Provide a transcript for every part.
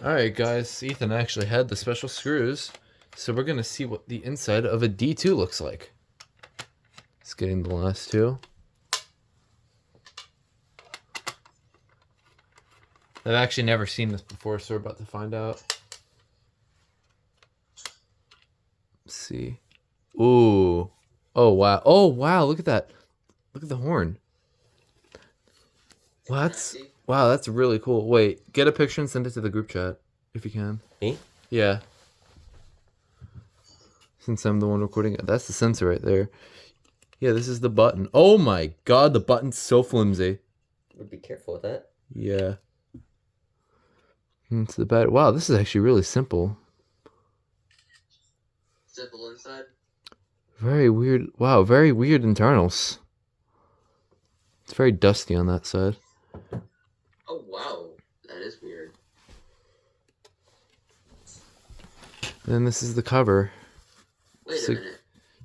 Alright guys, Ethan actually had the special screws, so we're gonna see what the inside of a D2 looks like. It's getting the last two. I've actually never seen this before, so we're about to find out. Let's see. Ooh. Oh wow. Oh wow, look at that. Look at the horn. Wow, that's really cool. Wait, get a picture and send it to the group chat if you can. Me? Yeah. Since I'm the one recording it. That's the sensor right there. Yeah, this is the button. Oh my god, the button's so flimsy. Would be careful with that. Yeah. It's the bad. Wow, this is actually really simple. Simple inside. Very weird. Wow, very weird internals. It's very dusty on that side. Oh wow, that is weird. And this is the cover. Wait a minute.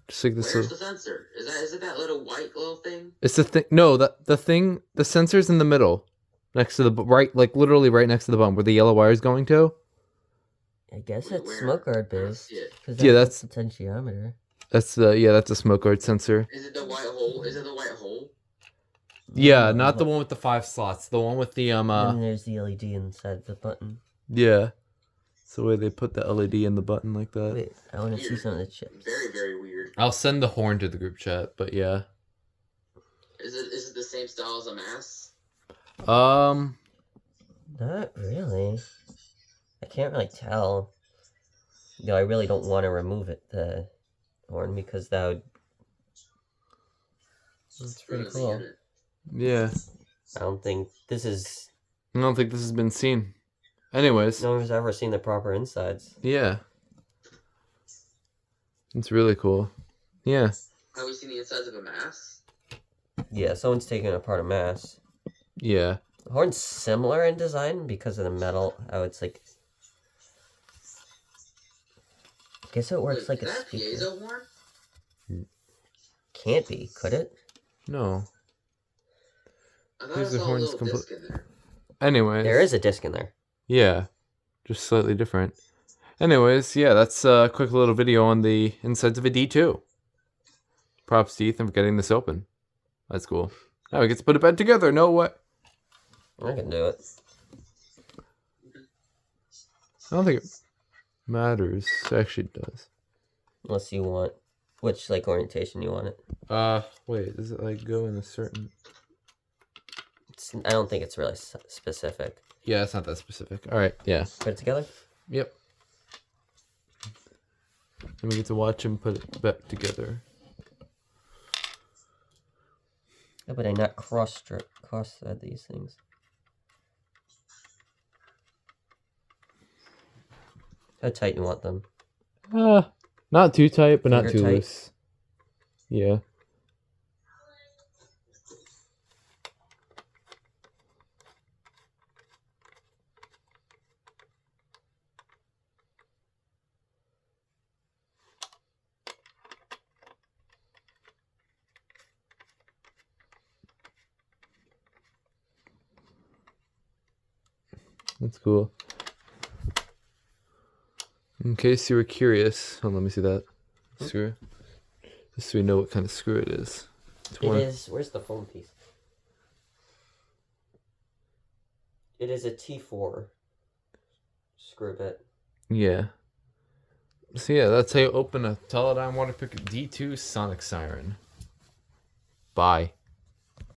Just like this. Where's the sensor? Is it that little white little thing? It's the thing. No, the thing. The sensor's in the middle, next to the right, like literally right next to the bump where the yellow wire is going to. I guess it's smoke guard based. Yeah, that's potentiometer. That's a smoke guard sensor. Is it the white hole? Is it the white hole? Yeah, not the one with the 5 slots. The one with the And there's the LED inside the button. Yeah, it's the way they put the LED in the button like that. Wait, I want to see some of the chips. Very, very weird. I'll send the horn to the group chat, but yeah. Is it the same style as a mass? Not really. I can't really tell. No, I really don't want to remove it, the horn, because that would... That's pretty cool. Yeah. I don't think this has been seen. Anyways. No one's ever seen the proper insides. Yeah. It's really cool. Yeah. Have we seen the insides of a mass? Yeah, someone's taking apart a mass. Yeah. The horn's similar in design because of the metal, how it's like... I guess it works like a speaker. Is that a piezo horn? Can't be, could it? No. I thought I saw a little disc in there. Anyways. There is a disc in there. Yeah. Just slightly different. Anyways, yeah, that's a quick little video on the insides of a D2. Props to Ethan for getting this open. That's cool. Now we get to put it back together. No way. I can do it. I don't think it matters. It actually does. Unless you want... Which, like, orientation you want it? Wait, does it, like, go in a certain... I don't think it's really specific. Yeah, it's not that specific. Alright, yeah. Put it together? Yep. And we get to watch him put it back together. How would I not cross-thread these things? How tight you want them? Not too tight, but not too tight. loose. Yeah. That's cool. In case you were curious, let me see that screw. Just so we know what kind of screw it is. Where's the foam piece? It is a T4 screw bit. Yeah. So yeah, that's how you open a Teledyne WaterPik D2 Sonic Siren. Bye.